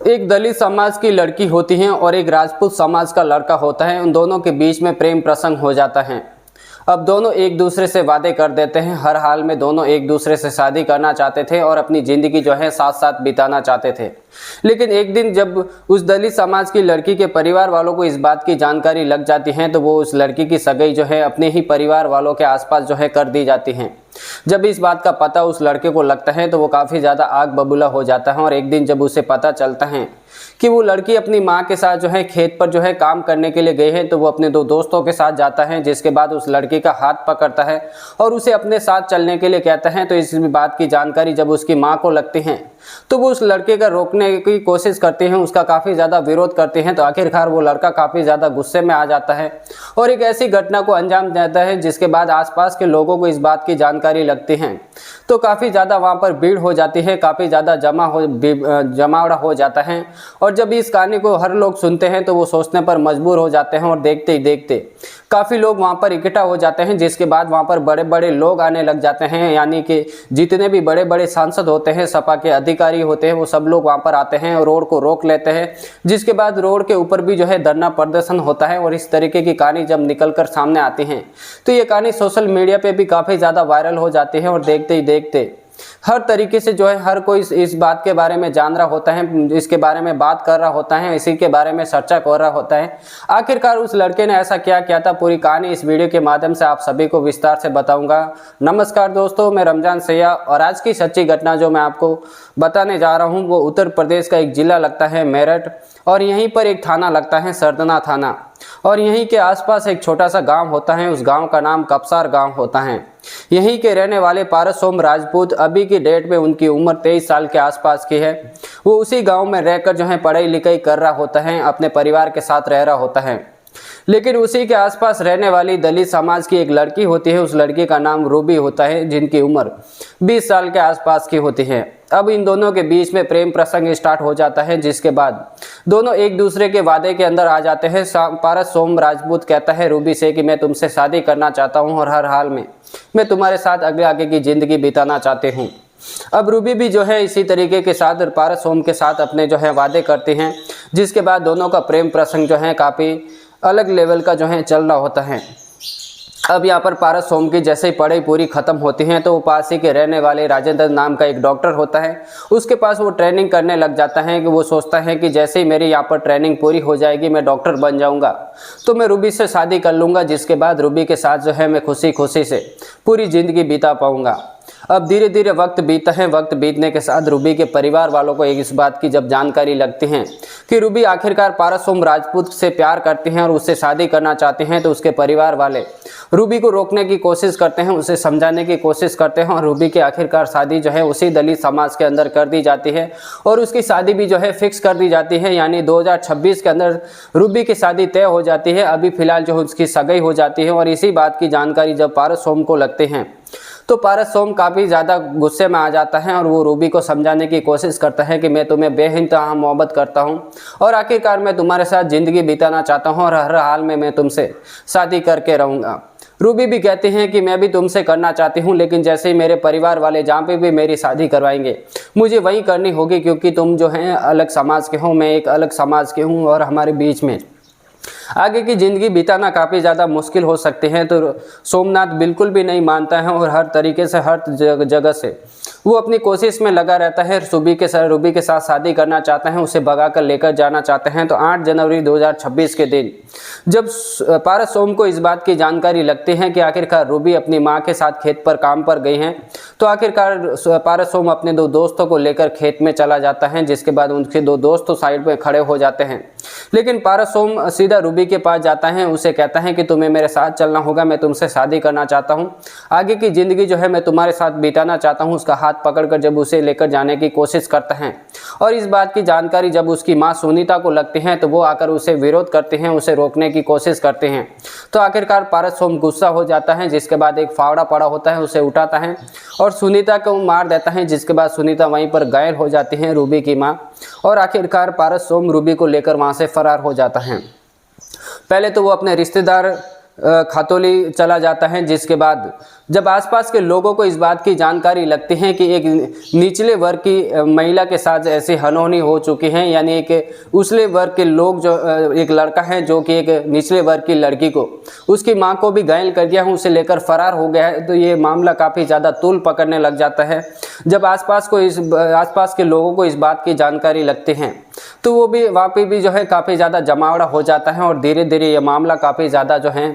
एक दलित समाज की लड़की होती है और एक राजपूत समाज का लड़का होता है। उन दोनों के बीच में प्रेम प्रसंग हो जाता है। अब दोनों एक दूसरे से वादे कर देते हैं। हर हाल में दोनों एक दूसरे से शादी करना चाहते थे और अपनी ज़िंदगी जो है साथ साथ बिताना चाहते थे। लेकिन एक दिन जब उस दलित समाज की लड़की के परिवार वालों को इस बात की जानकारी लग जाती है तो वो उस लड़की की सगाई जो है अपने ही परिवार वालों के आसपास जो है कर दी जाती है। जब इस बात का पता उस लड़के को लगता है तो वो काफ़ी ज़्यादा आग बबूला हो जाता है। और एक दिन जब उसे पता चलता है कि वो लड़की अपनी माँ के साथ जो है खेत पर जो है काम करने के लिए गई है, तो वो अपने दो दोस्तों के साथ जाता है, जिसके बाद उस लड़की का हाथ पकड़ता है और उसे अपने साथ चलने के लिए कहता है। तो इस बात की जानकारी जब उसकी माँ को लगती है तो वो उस लड़के का रोकने की कोशिश करते हैं, उसका काफ़ी ज़्यादा विरोध करते हैं। तो आखिरकार वो लड़का काफ़ी ज़्यादा गुस्से में आ जाता है और एक ऐसी घटना को अंजाम देता है जिसके बाद आसपास के लोगों को इस बात की जानकारी लगती है तो काफ़ी ज़्यादा वहाँ पर भीड़ हो जाती है, काफ़ी ज़्यादा जमावड़ा हो जाता है। और जब इस कहानी को हर लोग सुनते हैं तो वो सोचने पर मजबूर हो जाते हैं और देखते ही देखते काफ़ी लोग वहाँ पर इकट्ठा हो जाते हैं, जिसके बाद वहाँ पर बड़े बड़े लोग आने लग जाते हैं। यानी कि जितने भी बड़े बड़े सांसद होते हैं, सपा के अधिकारी होते हैं, वो सब लोग वहाँ पर आते हैं और रोड को रोक लेते हैं। जिसके बाद रोड के ऊपर भी जो है धरना प्रदर्शन होता है। और इस तरीके की कहानी जब निकल कर सामने आती है तो ये कहानी सोशल मीडिया पर भी काफ़ी ज़्यादा वायरल हो जाती है। और देखते ही देखते हर तरीके से जो है हर कोई इस बात के बारे में जान रहा होता है, इसके बारे में बात कर रहा होता है, इसी के बारे में चर्चा कर रहा होता है। आखिरकार उस लड़के ने ऐसा क्या किया था, पूरी कहानी इस वीडियो के माध्यम से आप सभी को विस्तार से बताऊंगा। नमस्कार दोस्तों, मैं रमजान सैया और आज की सच्ची घटना जो मैं आपको बताने जा रहा हूँ वो उत्तर प्रदेश का एक जिला लगता है मेरठ, और यहीं पर एक थाना लगता है सरदना थाना, और यहीं के आसपास एक छोटा सा गांव होता है। उस गांव का नाम कपसार गांव होता है। यहीं के रहने वाले पारस सोम राजपूत, अभी की डेट में उनकी उम्र 23 साल के आसपास की है। वो उसी गांव में रहकर जो है पढ़ाई लिखाई कर रहा होता है, अपने परिवार के साथ रह रहा होता है। लेकिन उसी के आसपास रहने वाली दलित समाज की एक लड़की होती है। उस लड़की का नाम रूबी होता है, जिनकी उम्र 20 साल के आसपास की होती है। अब इन दोनों के बीच में प्रेम प्रसंग स्टार्ट हो जाता है, जिसके बाद दोनों एक दूसरे के वादे के अंदर आ जाते हैं। पारस सोम राजपूत कहता है रूबी से कि मैं तुमसे शादी करना चाहता हूं और हर हाल में मैं तुम्हारे साथ आगे की ज़िंदगी बिताना चाहती हूं। अब रूबी भी जो है इसी तरीके के साथ पारस सोम के साथ अपने जो है वादे करते हैं, जिसके बाद दोनों का प्रेम प्रसंग जो है काफ़ी अलग लेवल का जो है चल रहा होता है। अब यहाँ पर पारस सोम की जैसे ही पढ़ाई पूरी खत्म होती है तो वो पास ही के रहने वाले राजेंद्र नाम का एक डॉक्टर होता है, उसके पास वो ट्रेनिंग करने लग जाता है। कि वो सोचता है कि जैसे ही मेरी यहाँ पर ट्रेनिंग पूरी हो जाएगी, मैं डॉक्टर बन जाऊँगा तो मैं रूबी से शादी कर लूँगा, जिसके बाद रूबी के साथ जो है मैं खुशी खुशी से पूरी ज़िंदगी बिता पाऊँगा। अब धीरे धीरे वक्त बीता है। वक्त बीतने के साथ रूबी के परिवार वालों को इस बात की जब जानकारी लगती है कि रूबी आखिरकार पारस सोम राजपूत से प्यार करती हैं और उससे शादी करना चाहते हैं, तो उसके परिवार वाले रूबी को रोकने की कोशिश करते हैं, उसे समझाने की कोशिश करते हैं। और रूबी की आखिरकार शादी जो है उसी दलित समाज के अंदर कर दी जाती है और उसकी शादी भी जो है फिक्स कर दी जाती है। यानी 2026 के अंदर रूबी की शादी तय हो जाती है। अभी फिलहाल जो उसकी सगाई हो जाती है। और इसी बात की जानकारी जब पारस सोम को लगते हैं तो पारस सोम काफ़ी ज़्यादा गुस्से में आ जाता है और वो रूबी को समझाने की कोशिश करता है कि मैं तुम्हें बेइंतहा मोहब्बत करता हूँ और आखिरकार मैं तुम्हारे साथ ज़िंदगी बिताना चाहता हूँ और हर हाल में मैं तुमसे शादी करके रहूँगा। रूबी भी कहती हैं कि मैं भी तुमसे करना चाहती हूँ, लेकिन जैसे ही मेरे परिवार वाले जहाँ पे भी मेरी शादी करवाएंगे मुझे वहीं करनी होगी, क्योंकि तुम जो हैं अलग समाज के हो, मैं एक अलग समाज के हूँ और हमारे बीच में आगे की ज़िंदगी बिताना काफ़ी ज़्यादा मुश्किल हो सकते हैं। तो सोमनाथ बिल्कुल भी नहीं मानता है और हर तरीके से हर जगह से वो अपनी कोशिश में लगा रहता है। रूबी के साथ शादी करना चाहता है, उसे भगा कर लेकर जाना चाहते हैं। तो 8 जनवरी 2026 के दिन जब पारस सोम को इस बात की जानकारी लगती है कि आखिरकार रूबी अपनी माँ के साथ खेत पर काम पर गई हैं, तो आखिरकार पारस सोम अपने दो दोस्तों को लेकर खेत में चला जाता है, जिसके बाद उनके दो दोस्त तो साइड में खड़े हो जाते हैं। लेकिन पारस सोम सीधा रूबी के पास जाता है, उसे कहता है कि तुम्हें मेरे साथ चलना होगा, मैं तुमसे शादी करना चाहता हूँ, आगे की ज़िंदगी जो है मैं तुम्हारे साथ बिताना चाहता हूँ। उसका हाथ पकड़कर जब उसे लेकर जाने की कोशिश करता है और इस बात की जानकारी जब उसकी माँ सुनीता को लगती है तो वो आकर उसे विरोध करते हैं, उसे रोकने की कोशिश करते हैं। तो आखिरकार पारस सोम गुस्सा हो जाता है, जिसके बाद एक फावड़ा पड़ा होता है उसे उठाता है और सुनीता को मार देता है, जिसके बाद सुनीता वहीं पर घायल हो जाती है, रूबी की माँ। और आखिरकार पारस सोम रूबी को लेकर वहाँ से फरार हो जाता है। पहले तो वो अपने रिश्तेदार खतौली चला जाता है, जिसके बाद जब आसपास के लोगों को इस बात की जानकारी लगती है कि एक निचले वर्ग की महिला के साथ ऐसी अनहोनी हो चुकी है, यानी एक उछले वर्ग के लोग जो एक लड़का है जो कि एक निचले वर्ग की लड़की को, उसकी मां को भी घायल कर दिया है, उसे लेकर फरार हो गया है, तो ये मामला काफ़ी ज़्यादा तूल पकड़ने लग जाता है। जब आसपास के लोगों को इस बात की जानकारी लगती है तो वो भी वहाँ पे भी जो है काफ़ी ज़्यादा जमावड़ा हो जाता है और धीरे धीरे ये मामला काफ़ी ज़्यादा जो है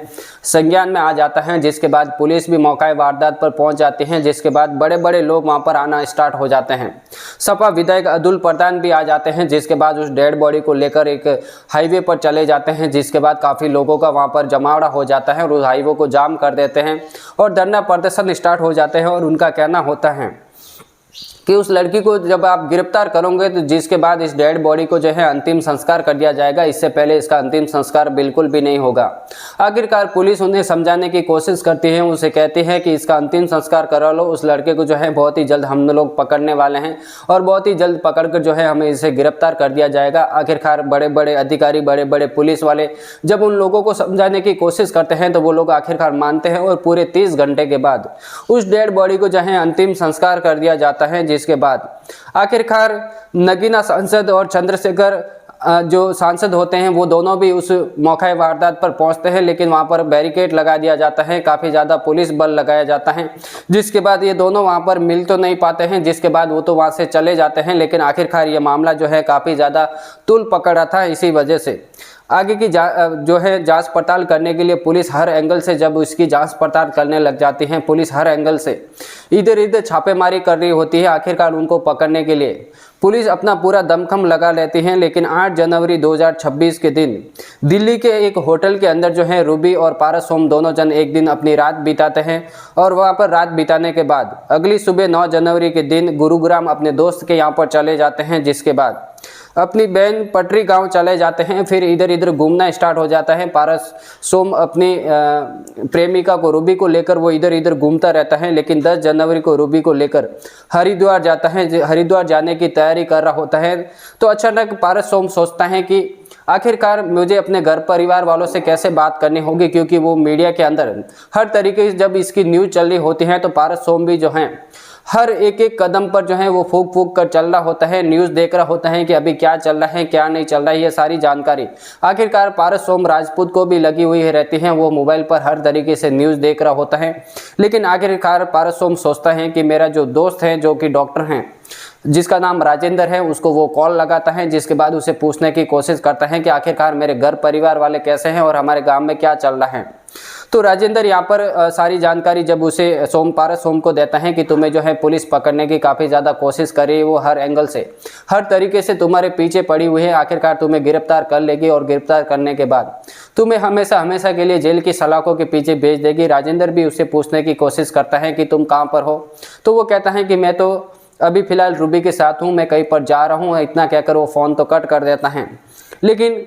संज्ञान में आ जाता है, जिसके बाद पुलिस भी मौका वारदात पर पहुंच जाती है, जिसके बाद बड़े बड़े लोग वहां पर आना स्टार्ट हो जाते हैं। सपा विधायक अतुल प्रधान भी आ जाते हैं, जिसके बाद उस डेड बॉडी को लेकर एक हाईवे पर चले जाते हैं, जिसके बाद काफ़ी लोगों का वहां पर जमावड़ा हो जाता है और उस हाईवे को जाम कर देते हैं और धरना प्रदर्शन स्टार्ट हो जाते हैं। और उनका कहना होता है कि उस लड़की को जब आप गिरफ्तार करोगे तो जिसके बाद इस डेड बॉडी को जो है अंतिम संस्कार कर दिया जाएगा, इससे पहले इसका अंतिम संस्कार बिल्कुल भी नहीं होगा। आखिरकार पुलिस उन्हें समझाने की कोशिश करती है, उसे कहती है कि इसका अंतिम संस्कार करा लो, उस लड़के को जो है बहुत ही जल्द हम लोग पकड़ने वाले हैं और बहुत ही जल्द पकड़कर जो है हमें इसे गिरफ्तार कर दिया जाएगा। आखिरकार बड़े बड़े अधिकारी, बड़े बड़े पुलिस वाले जब उन लोगों को समझाने की कोशिश करते हैं तो वो लोग आखिरकार मानते हैं और पूरे 30 घंटे के बाद उस डेड बॉडी को जो है अंतिम संस्कार कर दिया जाता है, जिसके बाद आखिरकार नगीना सांसद और चंद्रशेखर जो सांसद होते हैं वो दोनों भी उस मौका वारदात पर पहुंचते हैं, लेकिन वहां पर बैरिकेड लगा दिया जाता है, काफ़ी ज़्यादा पुलिस बल लगाया जाता है, जिसके बाद ये दोनों वहां पर मिल तो नहीं पाते हैं, जिसके बाद वो तो वहां से चले जाते हैं। लेकिन आखिरकार ये मामला जो है काफ़ी ज़्यादा तूल पकड़ा था। इसी वजह से आगे की जो है जांच पड़ताल करने के लिए पुलिस हर एंगल से जब इसकी जांच पड़ताल करने लग जाती है, पुलिस हर एंगल से इधर इधर छापेमारी कर रही होती है आखिरकार उनको पकड़ने के लिए पुलिस अपना पूरा दमखम लगा लेती है। लेकिन 8 जनवरी 2026 के दिन दिल्ली के एक होटल के अंदर जो है रूबी और पारस होम दोनों जन एक दिन अपनी रात बिताते हैं और वहाँ पर रात बिताने के बाद अगली सुबह 9 जनवरी के दिन गुरुग्राम अपने दोस्त के यहाँ पर चले जाते हैं, जिसके बाद अपनी बहन पटरी गांव चले जाते हैं। फिर इधर इधर घूमना स्टार्ट हो जाता है। पारस सोम अपनी प्रेमिका को रूबी को लेकर वो इधर इधर घूमता रहता है, लेकिन 10 जनवरी को रूबी को लेकर हरिद्वार जाता है। हरिद्वार जाने की तैयारी कर रहा होता है तो अचानक पारस सोम सोचता है कि आखिरकार मुझे अपने घर परिवार वालों से कैसे बात करनी होगी, क्योंकि वो मीडिया के अंदर हर तरीके से जब इसकी न्यूज़ चल रही होती है तो पारस सोम भी जो हैं हर एक एक कदम पर जो है वो फूक फूक कर चल रहा होता है, न्यूज़ देख रहा होता है कि अभी क्या चल रहा है क्या नहीं चल रहा है, ये सारी जानकारी आखिरकार पारस सोम राजपूत को भी लगी हुई रहती है। वो मोबाइल पर हर तरीके से न्यूज़ देख रहा होता है, लेकिन आखिरकार पारस सोम सोचता है कि मेरा जो दोस्त है जो कि डॉक्टर हैं जिसका नाम राजेंद्र है उसको वो कॉल लगाता है, जिसके बाद उसे पूछने की कोशिश करता है कि आखिरकार मेरे घर परिवार वाले कैसे हैं और हमारे गांव में क्या चल रहा है। तो राजेंद्र यहाँ पर सारी जानकारी जब उसे पारस सोम को देता है कि तुम्हें जो है पुलिस पकड़ने की काफ़ी ज़्यादा कोशिश कर रही है, वो हर एंगल से हर तरीके से तुम्हारे पीछे पड़ी हुई है, आखिरकार तुम्हें गिरफ्तार कर लेगी और गिरफ्तार करने के बाद तुम्हें हमेशा हमेशा के लिए जेल की सलाखों के पीछे भेज देगी। राजेंद्र भी उससे पूछने की कोशिश करता है कि तुम कहाँ पर हो, तो वो कहता है कि मैं तो अभी फ़िलहाल रूबी के साथ हूँ, मैं कहीं पर जा रहा हूँ, इतना कहकर वो फ़ोन तो कट कर देता है। लेकिन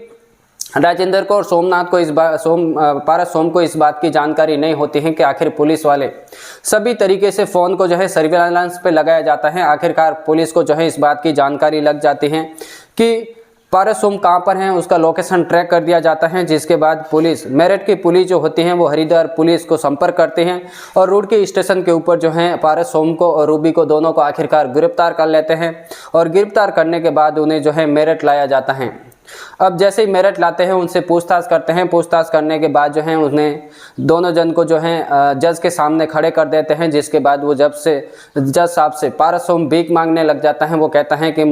राजेंद्र को और सोमनाथ को पारस सोम को इस बात की जानकारी नहीं होती है कि आखिर पुलिस वाले सभी तरीके से फ़ोन को जो है सर्विलांस पे लगाया जाता है। आखिरकार पुलिस को जो है इस बात की जानकारी लग जाती है कि पारस सोम कहाँ पर हैं, उसका लोकेशन ट्रैक कर दिया जाता है, जिसके बाद पुलिस मेरठ की पुलिस जो होती है वो हरिद्वार पुलिस को संपर्क करते हैं और रोड के स्टेशन के ऊपर जो है पारस सोम को और रूबी को दोनों को आखिरकार गिरफ्तार कर लेते हैं और गिरफ्तार करने के बाद उन्हें जो है मेरठ लाया जाता है। अब जैसे ही मेरठ लाते हैं उनसे पूछताछ करते हैं, पूछताछ करने के बाद जो है उन्हें दोनों जन को जो है जज के सामने खड़े कर देते हैं, जिसके बाद वो जज साहब से पारस सोम भीख मांगने लग जाता है। वो कहता है कि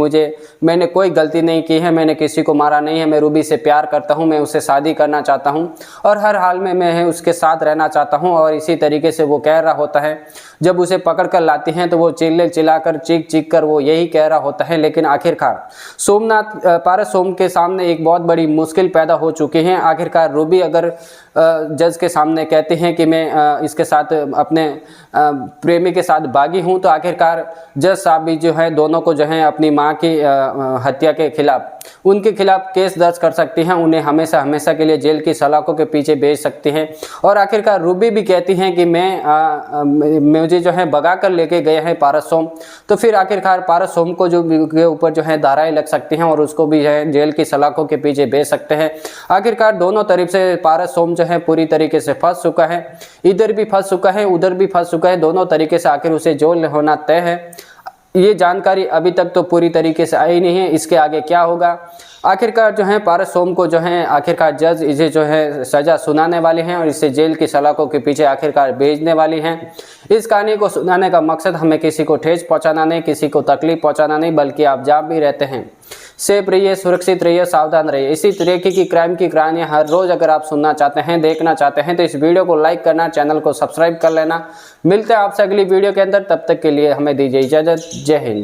मैंने कोई गलती नहीं की है, मैंने किसी को मारा नहीं है, मैं रूबी से प्यार करता हूँ, मैं उससे शादी करना चाहता हूँ और हर हाल में मैं उसके साथ रहना चाहता हूँ। और इसी तरीके से वो कह रहा होता है। जब उसे पकड़ कर लाती हैं तो वो चिल्लाकर चीख कर वो यही कह रहा होता है। लेकिन आखिरकार पारस सोम के सामने एक बहुत बड़ी मुश्किल पैदा हो चुकी है। आखिरकार रूबी अगर जज के सामने कहते हैं कि मैं इसके साथ अपने प्रेमी के साथ भागी हूं, तो आखिरकार जज साहब भी जो है दोनों को जो है अपनी मां की हत्या के खिलाफ उनके खिलाफ केस दर्ज कर सकती हैं, उन्हें हमेशा हमेशा के लिए जेल की सलाखों के पीछे भेज सकती हैं। और आखिरकार रूबी भी कहती हैं कि मुझे जो है भगा कर लेके गए हैं पारस सोम, तो फिर आखिरकार पारस सोम को के ऊपर जो है धाराएं लग सकती हैं और उसको भी है जेल की सलाखों के पीछे भेज सकते हैं। आखिरकार दोनों तरफ से पारस सोम जो जो है पूरी तरीके से फंस चुका है, इधर भी फंस चुका है उधर भी फंस चुका है, दोनों तरीके से आखिर उसे जेल होना तय है। ये जानकारी अभी तक तो पूरी तरीके से आई नहीं है, इसके आगे क्या होगा। आखिरकार जो है पारस सोम को जो है आखिरकार जज इसे जो है सज़ा सुनाने वाले हैं और इसे जेल की सलाखों के पीछे आखिरकार भेजने वाली हैं। इस कहानी को सुनाने का मकसद हमें किसी को ठेस पहुंचाना नहीं, किसी को तकलीफ पहुंचाना नहीं, बल्कि आप जहाँ भी रहते हैं सेफ रहिए, सुरक्षित रहिए, सावधान रहिए। इसी तरीके की क्राइम की कहानियाँ हर रोज़ अगर आप सुनना चाहते हैं, देखना चाहते हैं तो इस वीडियो को लाइक करना, चैनल को सब्सक्राइब कर लेना। मिलते हैं आपसे अगली वीडियो के अंदर, तब तक के लिए हमें दीजिए इजाज़त। जय हिंद।